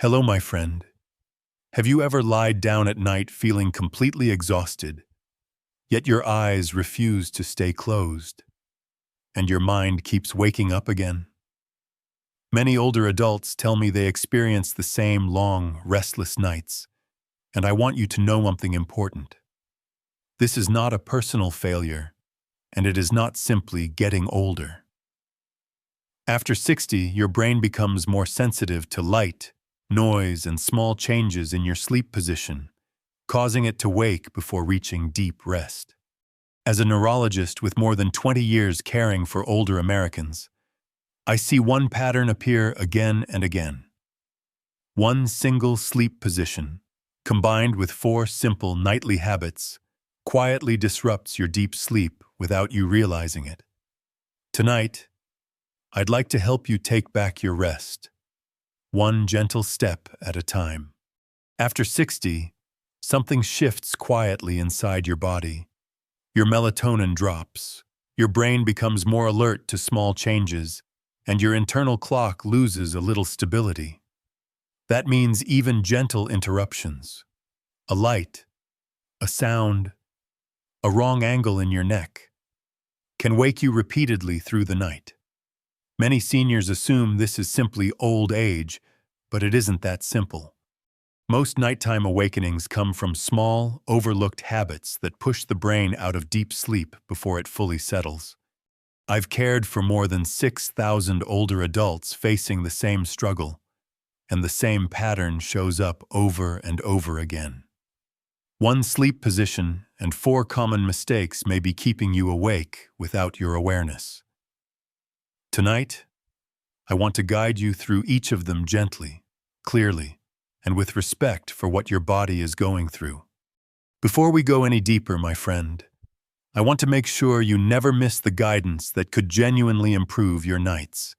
Hello, my friend. Have you ever lied down at night feeling completely exhausted, yet your eyes refuse to stay closed, and your mind keeps waking up again? Many older adults tell me they experience the same long, restless nights, and I want you to know something important. This is not a personal failure, and it is not simply getting older. After 60, your brain becomes more sensitive to light, noise, and small changes in your sleep position, causing it to wake before reaching deep rest. As a neurologist with more than 20 years caring for older Americans, I see one pattern appear again and again. One single sleep position, combined with 4 simple nightly habits, quietly disrupts your deep sleep without you realizing it. Tonight, I'd like to help you take back your rest, one gentle step at a time. After 60, something shifts quietly inside your body. Your melatonin drops, your brain becomes more alert to small changes, and your internal clock loses a little stability. That means even gentle interruptions, a light, a sound, a wrong angle in your neck, can wake you repeatedly through the night. Many seniors assume this is simply old age, but it isn't that simple. Most nighttime awakenings come from small, overlooked habits that push the brain out of deep sleep before it fully settles. I've cared for more than 6,000 older adults facing the same struggle, and the same pattern shows up over and over again. One sleep position and 4 common mistakes may be keeping you awake without your awareness. Tonight, I want to guide you through each of them gently, clearly, and with respect for what your body is going through. Before we go any deeper, my friend, I want to make sure you never miss the guidance that could genuinely improve your nights.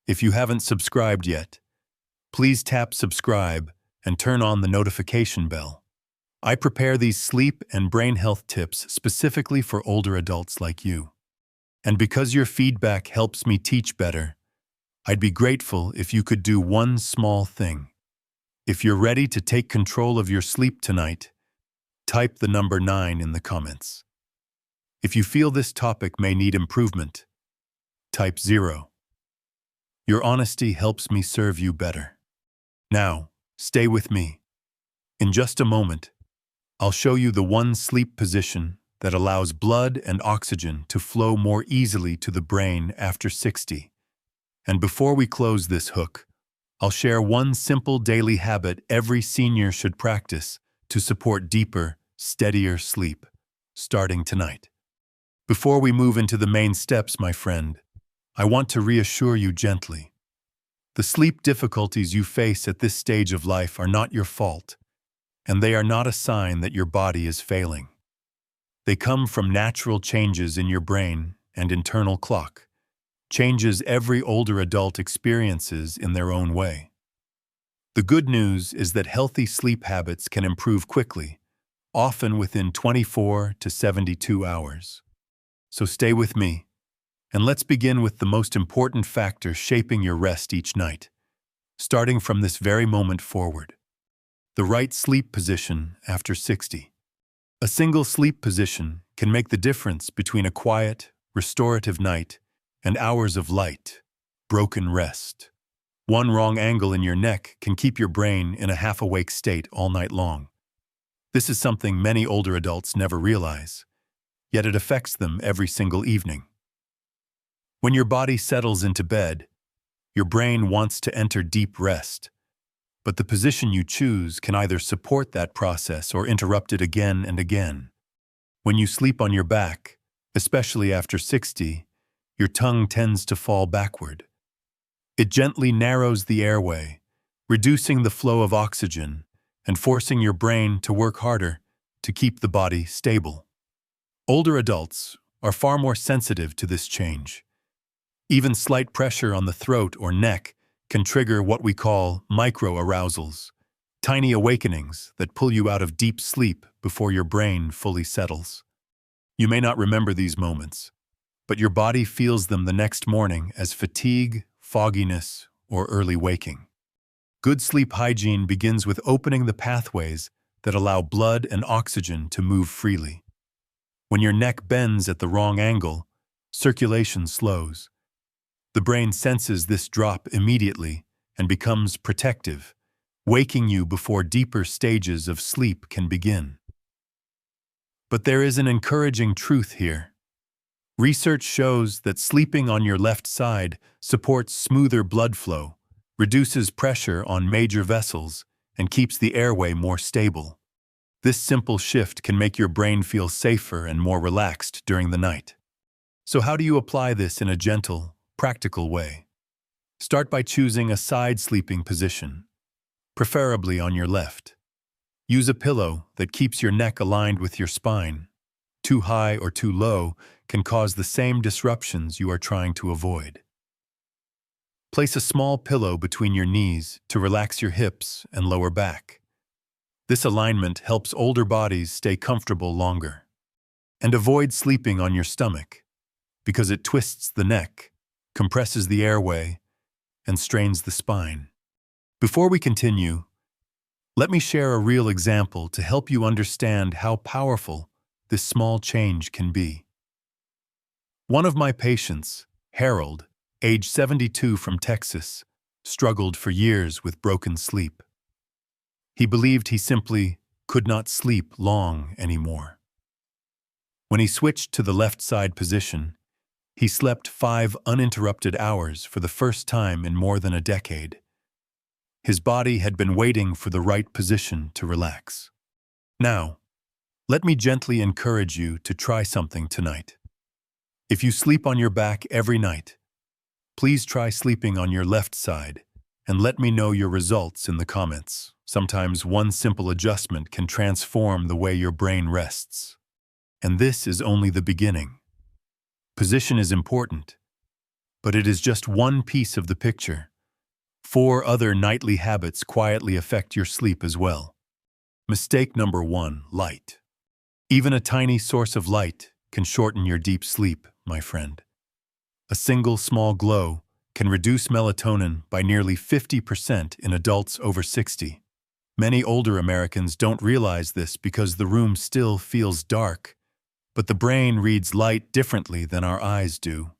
If you haven't subscribed yet, please tap subscribe and turn on the notification bell. I prepare these sleep and brain health tips specifically for older adults like you. And because your feedback helps me teach better, I'd be grateful if you could do one small thing. If you're ready to take control of your sleep tonight, type the number 9 in the comments. If you feel this topic may need improvement, type 0. Your honesty helps me serve you better. Now, stay with me. In just a moment, I'll show you the one sleep position that allows blood and oxygen to flow more easily to the brain after 60. And before we close this hook, I'll share one simple daily habit every senior should practice to support deeper, steadier sleep, starting tonight. Before we move into the main steps, my friend, I want to reassure you gently. The sleep difficulties you face at this stage of life are not your fault, and they are not a sign that your body is failing. They come from natural changes in your brain and internal clock, changes every older adult experiences in their own way. The good news is that healthy sleep habits can improve quickly, often within 24 to 72 hours. So stay with me, and let's begin with the most important factor shaping your rest each night, starting from this very moment forward: the right sleep position after 60. A single sleep position can make the difference between a quiet, restorative night and hours of light, broken rest. One wrong angle in your neck can keep your brain in a half-awake state all night long. This is something many older adults never realize, yet it affects them every single evening. When your body settles into bed, your brain wants to enter deep rest, but the position you choose can either support that process or interrupt it again and again. When you sleep on your back, especially after 60, your tongue tends to fall backward. It gently narrows the airway, reducing the flow of oxygen and forcing your brain to work harder to keep the body stable. Older adults are far more sensitive to this change. Even slight pressure on the throat or neck can trigger what we call micro-arousals, tiny awakenings that pull you out of deep sleep before your brain fully settles. You may not remember these moments, but your body feels them the next morning as fatigue, fogginess, or early waking. Good sleep hygiene begins with opening the pathways that allow blood and oxygen to move freely. When your neck bends at the wrong angle, circulation slows. The brain senses this drop immediately and becomes protective, waking you before deeper stages of sleep can begin. But there is an encouraging truth here. Research shows that sleeping on your left side supports smoother blood flow, reduces pressure on major vessels, and keeps the airway more stable. This simple shift can make your brain feel safer and more relaxed during the night. So how do you apply this in a gentle, practical way? Start by choosing a side sleeping position, preferably on your left. Use a pillow that keeps your neck aligned with your spine. Too high or too low can cause the same disruptions you are trying to avoid. Place a small pillow between your knees to relax your hips and lower back. This alignment helps older bodies stay comfortable longer. And avoid sleeping on your stomach, because it twists the neck, compresses the airway, and strains the spine. Before we continue, let me share a real example to help you understand how powerful this small change can be. One of my patients, Harold, age 72 from Texas, struggled for years with broken sleep. He believed he simply could not sleep long anymore. When he switched to the left side position, he slept 5 uninterrupted hours for the first time in more than a decade. His body had been waiting for the right position to relax. Now, let me gently encourage you to try something tonight. If you sleep on your back every night, please try sleeping on your left side and let me know your results in the comments. Sometimes one simple adjustment can transform the way your brain rests. And this is only the beginning. Position is important, but it is just one piece of the picture. 4 other nightly habits quietly affect your sleep as well. Mistake number 1, light. Even a tiny source of light can shorten your deep sleep, my friend. A single small glow can reduce melatonin by nearly 50% in adults over 60. Many older Americans don't realize this because the room still feels dark, but the brain reads light differently than our eyes do.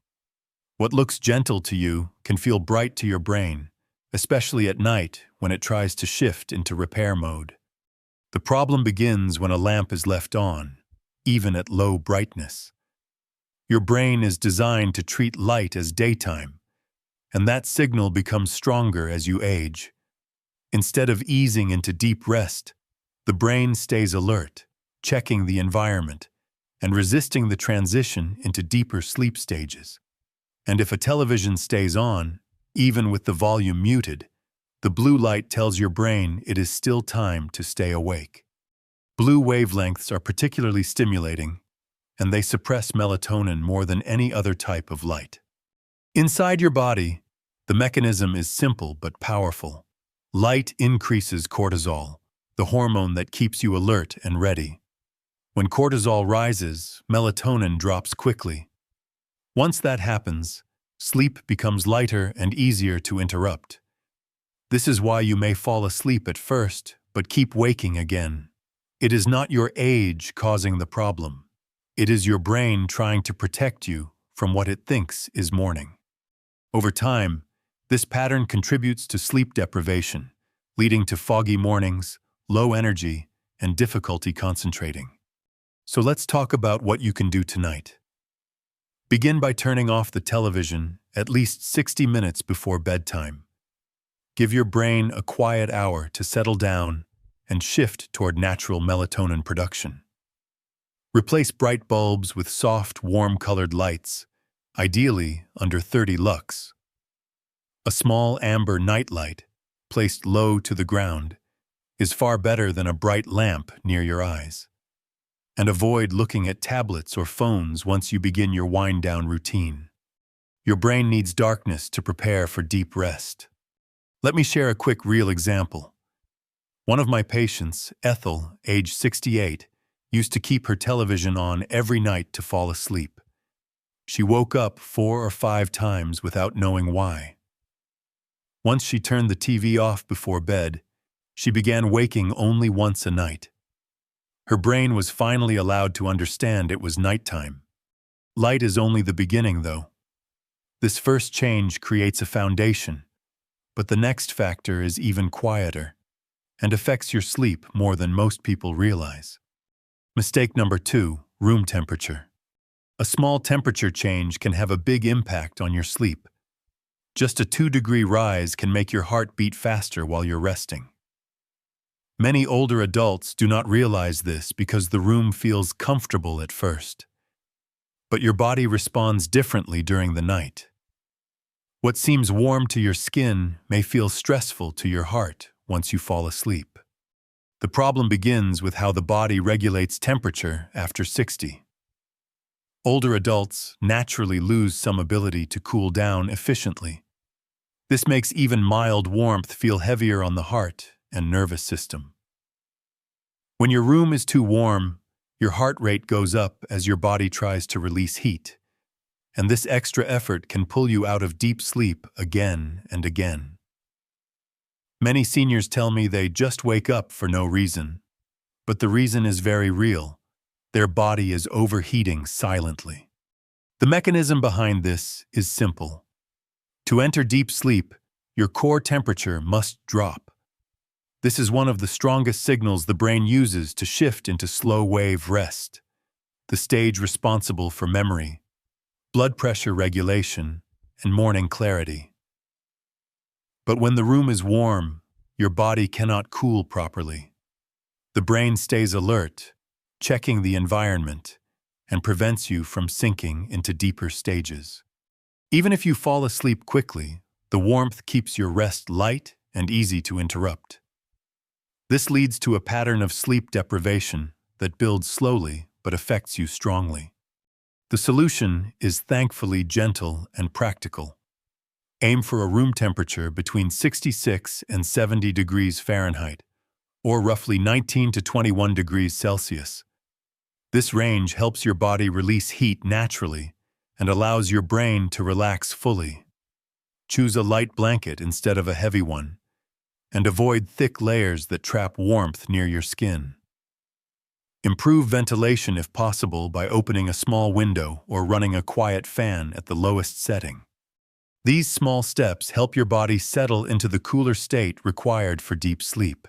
What looks gentle to you can feel bright to your brain, especially at night when it tries to shift into repair mode. The problem begins when a lamp is left on, even at low brightness. Your brain is designed to treat light as daytime, and that signal becomes stronger as you age. Instead of easing into deep rest, the brain stays alert, checking the environment, and resisting the transition into deeper sleep stages. And if a television stays on, even with the volume muted, the blue light tells your brain it is still time to stay awake. Blue wavelengths are particularly stimulating, and they suppress melatonin more than any other type of light. Inside your body, the mechanism is simple but powerful. Light increases cortisol, the hormone that keeps you alert and ready. When cortisol rises, melatonin drops quickly. Once that happens, sleep becomes lighter and easier to interrupt. This is why you may fall asleep at first, but keep waking again. It is not your age causing the problem. It is your brain trying to protect you from what it thinks is morning. Over time, this pattern contributes to sleep deprivation, leading to foggy mornings, low energy, and difficulty concentrating. So let's talk about what you can do tonight. Begin by turning off the television at least 60 minutes before bedtime. Give your brain a quiet hour to settle down and shift toward natural melatonin production. Replace bright bulbs with soft, warm-colored lights, ideally under 30 lux. A small amber nightlight, placed low to the ground, is far better than a bright lamp near your eyes. And avoid looking at tablets or phones once you begin your wind-down routine. Your brain needs darkness to prepare for deep rest. Let me share a quick real example. One of my patients, Ethel, age 68, used to keep her television on every night to fall asleep. She woke up 4 or 5 times without knowing why. Once she turned the TV off before bed, she began waking only once a night. Her brain was finally allowed to understand it was nighttime. Light is only the beginning, though. This first change creates a foundation, but the next factor is even quieter and affects your sleep more than most people realize. Mistake number 2, room temperature. A small temperature change can have a big impact on your sleep. Just a 2-degree rise can make your heart beat faster while you're resting. Many older adults do not realize this because the room feels comfortable at first. But your body responds differently during the night. What seems warm to your skin may feel stressful to your heart once you fall asleep. The problem begins with how the body regulates temperature after 60. Older adults naturally lose some ability to cool down efficiently. This makes even mild warmth feel heavier on the heart and nervous system. When your room is too warm, your heart rate goes up as your body tries to release heat, and this extra effort can pull you out of deep sleep again and again. Many seniors tell me they just wake up for no reason, but the reason is very real. Their body is overheating silently. The mechanism behind this is simple. To enter deep sleep, your core temperature must drop. This is one of the strongest signals the brain uses to shift into slow-wave rest, the stage responsible for memory, blood pressure regulation, and morning clarity. But when the room is warm, your body cannot cool properly. The brain stays alert, checking the environment, and prevents you from sinking into deeper stages. Even if you fall asleep quickly, the warmth keeps your rest light and easy to interrupt. This leads to a pattern of sleep deprivation that builds slowly but affects you strongly. The solution is thankfully gentle and practical. Aim for a room temperature between 66 and 70 degrees Fahrenheit, or roughly 19 to 21 degrees Celsius. This range helps your body release heat naturally and allows your brain to relax fully. Choose a light blanket instead of a heavy one, and avoid thick layers that trap warmth near your skin. Improve ventilation if possible by opening a small window or running a quiet fan at the lowest setting. These small steps help your body settle into the cooler state required for deep sleep.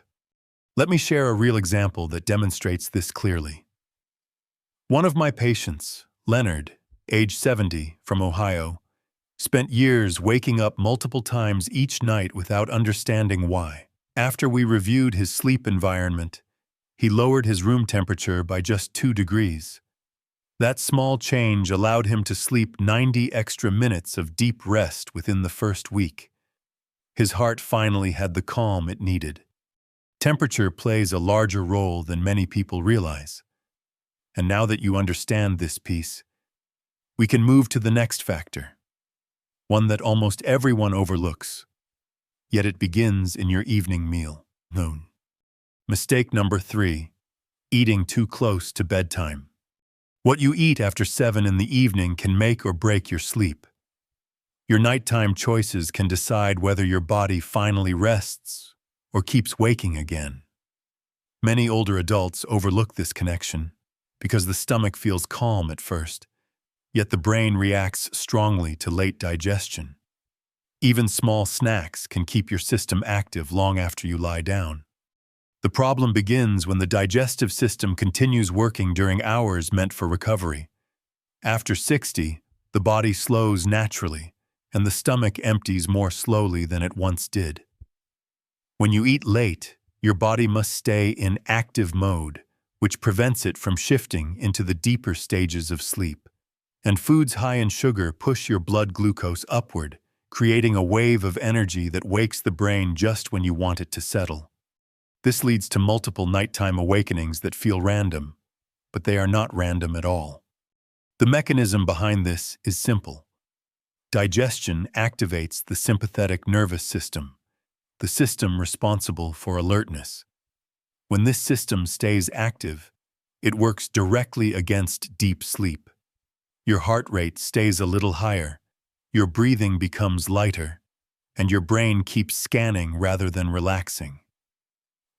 Let me share a real example that demonstrates this clearly. One of my patients, Leonard, age 70, from Ohio, spent years waking up multiple times each night without understanding why. After we reviewed his sleep environment, he lowered his room temperature by just 2 degrees. That small change allowed him to sleep 90 extra minutes of deep rest within the first week. His heart finally had the calm it needed. Temperature plays a larger role than many people realize. And now that you understand this piece, we can move to the next factor, one that almost everyone overlooks, yet it begins in your evening meal, noon. Mistake number 3, eating too close to bedtime. What you eat after 7 in the evening can make or break your sleep. Your nighttime choices can decide whether your body finally rests or keeps waking again. Many older adults overlook this connection because the stomach feels calm at first, yet the brain reacts strongly to late digestion. Even small snacks can keep your system active long after you lie down. The problem begins when the digestive system continues working during hours meant for recovery. After 60, the body slows naturally, and the stomach empties more slowly than it once did. When you eat late, your body must stay in active mode, which prevents it from shifting into the deeper stages of sleep. And foods high in sugar push your blood glucose upward, creating a wave of energy that wakes the brain just when you want it to settle. This leads to multiple nighttime awakenings that feel random, but they are not random at all. The mechanism behind this is simple. Digestion activates the sympathetic nervous system, the system responsible for alertness. When this system stays active, it works directly against deep sleep. Your heart rate stays a little higher, your breathing becomes lighter, and your brain keeps scanning rather than relaxing.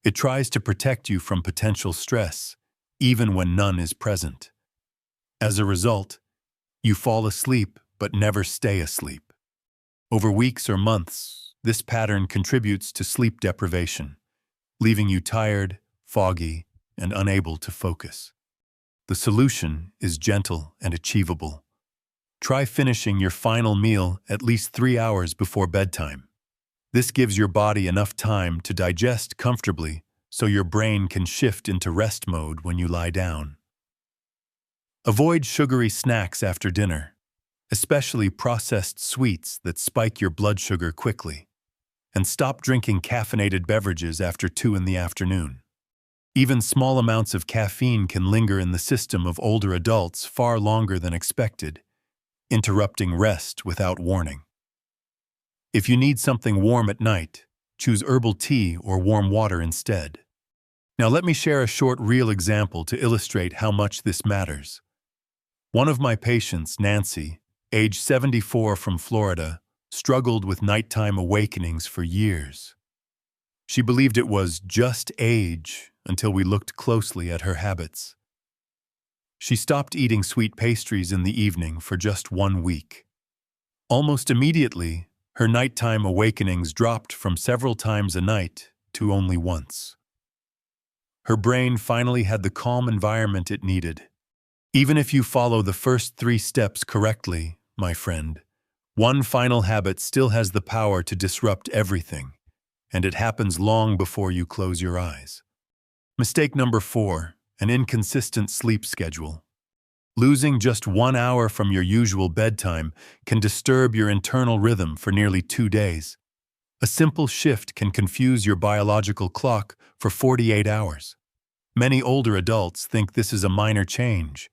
It tries to protect you from potential stress, even when none is present. As a result, you fall asleep but never stay asleep. Over weeks or months, this pattern contributes to sleep deprivation, leaving you tired, foggy, and unable to focus. The solution is gentle and achievable. Try finishing your final meal at least 3 hours before bedtime. This gives your body enough time to digest comfortably so your brain can shift into rest mode when you lie down. Avoid sugary snacks after dinner, especially processed sweets that spike your blood sugar quickly. And stop drinking caffeinated beverages after 2 in the afternoon. Even small amounts of caffeine can linger in the system of older adults far longer than expected, interrupting rest without warning. If you need something warm at night, choose herbal tea or warm water instead. Now let me share a short real example to illustrate how much this matters. One of my patients, Nancy, age 74 from Florida, struggled with nighttime awakenings for years. She believed it was just age until we looked closely at her habits. She stopped eating sweet pastries in the evening for just 1 week. Almost immediately, her nighttime awakenings dropped from several times a night to only once. Her brain finally had the calm environment it needed. Even if you follow the first 3 steps correctly, my friend, one final habit still has the power to disrupt everything, and it happens long before you close your eyes. Mistake number 4, an inconsistent sleep schedule. Losing just 1 hour from your usual bedtime can disturb your internal rhythm for nearly 2 days. A simple shift can confuse your biological clock for 48 hours. Many older adults think this is a minor change,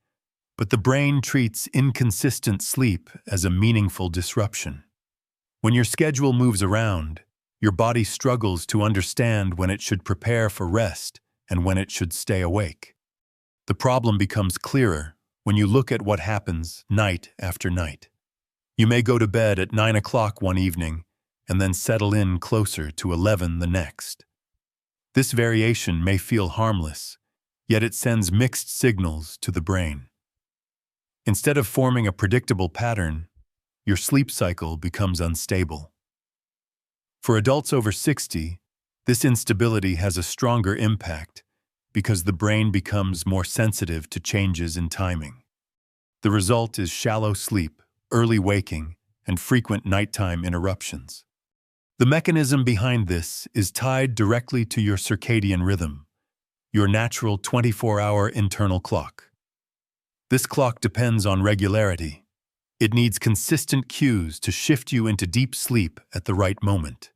but the brain treats inconsistent sleep as a meaningful disruption. When your schedule moves around, your body struggles to understand when it should prepare for rest and when it should stay awake. The problem becomes clearer when you look at what happens night after night. You may go to bed at 9 o'clock one evening and then settle in closer to 11 the next. This variation may feel harmless, yet it sends mixed signals to the brain. Instead of forming a predictable pattern, your sleep cycle becomes unstable. For adults over 60, this instability has a stronger impact because the brain becomes more sensitive to changes in timing. The result is shallow sleep, early waking, and frequent nighttime interruptions. The mechanism behind this is tied directly to your circadian rhythm, your natural 24-hour internal clock. This clock depends on regularity. It needs consistent cues to shift you into deep sleep at the right moment.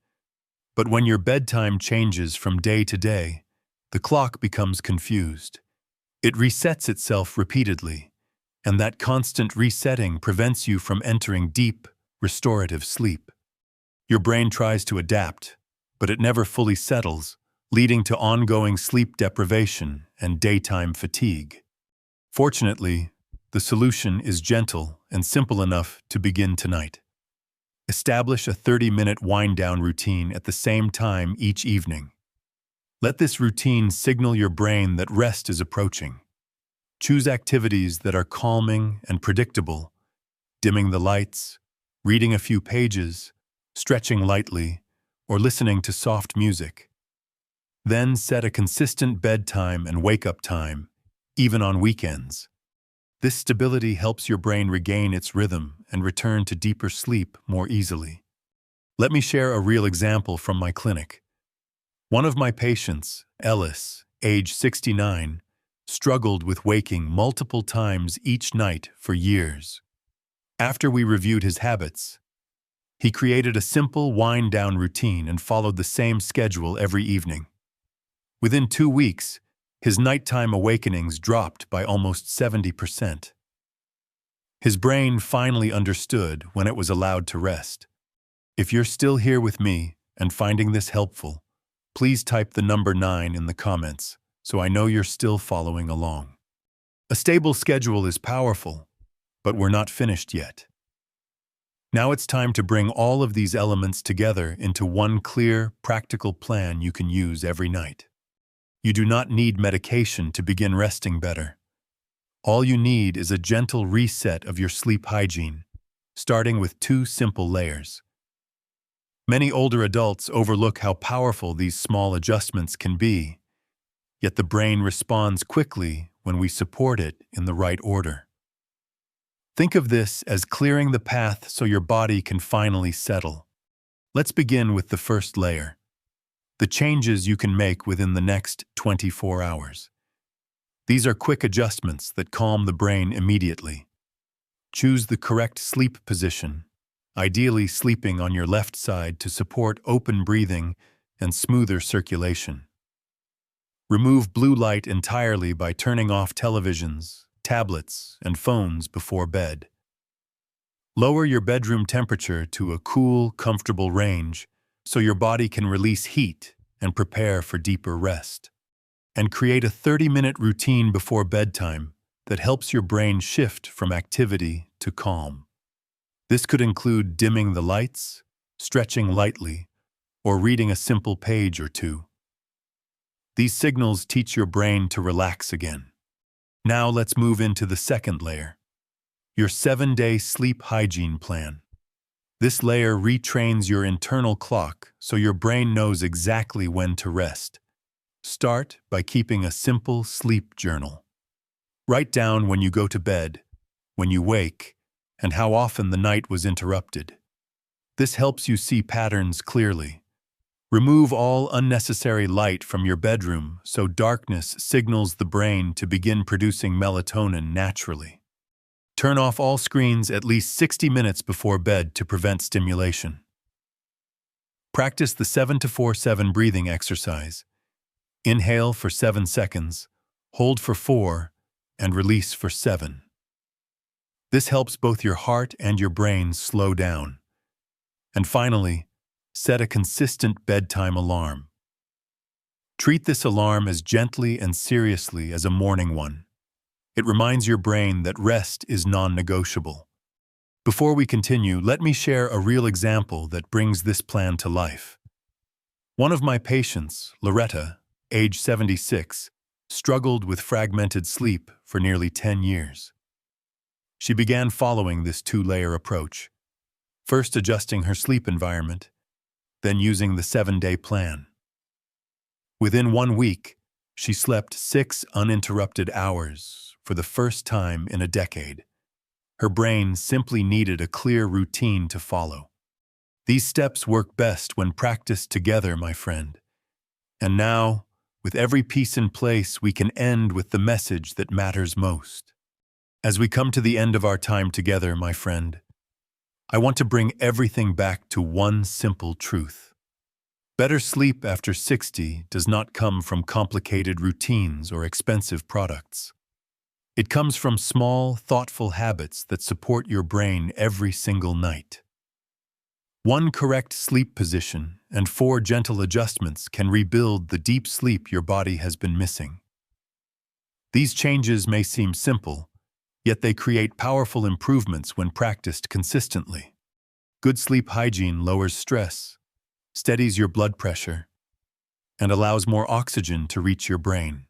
But when your bedtime changes from day to day, the clock becomes confused. It resets itself repeatedly, and that constant resetting prevents you from entering deep, restorative sleep. Your brain tries to adapt, but it never fully settles, leading to ongoing sleep deprivation and daytime fatigue. Fortunately, the solution is gentle and simple enough to begin tonight. Establish a 30-minute wind-down routine at the same time each evening. Let this routine signal your brain that rest is approaching. Choose activities that are calming and predictable, dimming the lights, reading a few pages, stretching lightly, or listening to soft music. Then set a consistent bedtime and wake-up time, even on weekends. This stability helps your brain regain its rhythm and return to deeper sleep more easily. Let me share a real example from my clinic. One of my patients, Ellis, age 69, struggled with waking multiple times each night for years. After we reviewed his habits, he created a simple wind-down routine and followed the same schedule every evening. Within 2 weeks, his nighttime awakenings dropped by almost 70%. His brain finally understood when it was allowed to rest. If you're still here with me and finding this helpful, please type the number 9 in the comments so I know you're still following along. A stable schedule is powerful, but we're not finished yet. Now it's time to bring all of these elements together into one clear, practical plan you can use every night. You do not need medication to begin resting better. All you need is a gentle reset of your sleep hygiene, starting with 2 simple layers. Many older adults overlook how powerful these small adjustments can be, yet the brain responds quickly when we support it in the right order. Think of this as clearing the path so your body can finally settle. Let's begin with the first layer, the changes you can make within the next 24 hours. These are quick adjustments that calm the brain immediately. Choose the correct sleep position, ideally sleeping on your left side to support open breathing and smoother circulation. Remove blue light entirely by turning off televisions, tablets, and phones before bed. Lower your bedroom temperature to a cool, comfortable range so your body can release heat and prepare for deeper rest. And create a 30-minute routine before bedtime that helps your brain shift from activity to calm. This could include dimming the lights, stretching lightly, or reading a simple page or two. These signals teach your brain to relax again. Now let's move into the second layer, your 7-day sleep hygiene plan. This layer retrains your internal clock so your brain knows exactly when to rest. Start by keeping a simple sleep journal. Write down when you go to bed, when you wake, and how often the night was interrupted. This helps you see patterns clearly. Remove all unnecessary light from your bedroom so darkness signals the brain to begin producing melatonin naturally. Turn off all screens at least 60 minutes before bed to prevent stimulation. Practice the 7-4-7 breathing exercise. Inhale for 7 seconds, hold for 4, and release for 7. This helps both your heart and your brain slow down. And finally, set a consistent bedtime alarm. Treat this alarm as gently and seriously as a morning one. It reminds your brain that rest is non-negotiable. Before we continue, let me share a real example that brings this plan to life. One of my patients, Loretta, age 76, struggled with fragmented sleep for nearly 10 years. She began following this 2-layer approach, first adjusting her sleep environment, then using the 7-day plan. Within 1 week, she slept 6 uninterrupted hours for the first time in a decade. Her brain simply needed a clear routine to follow. These steps work best when practiced together, my friend. And now, with every piece in place, we can end with the message that matters most. As we come to the end of our time together, my friend, I want to bring everything back to one simple truth. Better sleep after 60 does not come from complicated routines or expensive products. It comes from small, thoughtful habits that support your brain every single night. 1 correct sleep position and 4 gentle adjustments can rebuild the deep sleep your body has been missing. These changes may seem simple, yet they create powerful improvements when practiced consistently. Good sleep hygiene lowers stress, steadies your blood pressure, and allows more oxygen to reach your brain.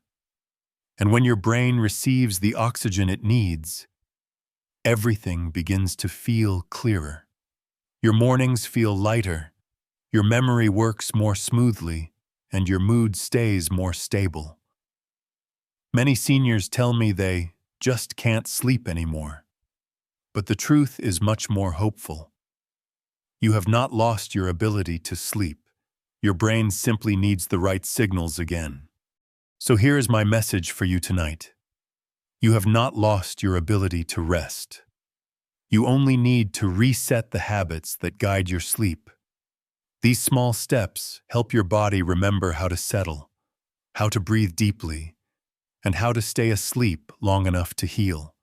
And when your brain receives the oxygen it needs, everything begins to feel clearer. Your mornings feel lighter, your memory works more smoothly, and your mood stays more stable. Many seniors tell me they just can't sleep anymore. But the truth is much more hopeful. You have not lost your ability to sleep. Your brain simply needs the right signals again. So here is my message for you tonight. You have not lost your ability to rest. You only need to reset the habits that guide your sleep. These small steps help your body remember how to settle, how to breathe deeply, and how to stay asleep long enough to heal.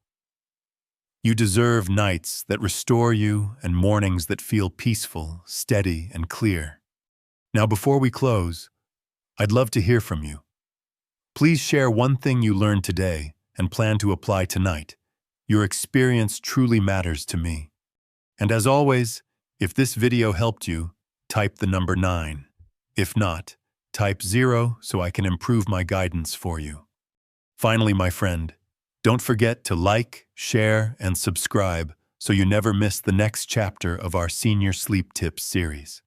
You deserve nights that restore you and mornings that feel peaceful, steady, and clear. Now, before we close, I'd love to hear from you. Please share one thing you learned today and plan to apply tonight. Your experience truly matters to me. And as always, if this video helped you, type the number 9. If not, type 0 so I can improve my guidance for you. Finally, my friend, don't forget to like, share, and subscribe so you never miss the next chapter of our Senior Sleep Tips series.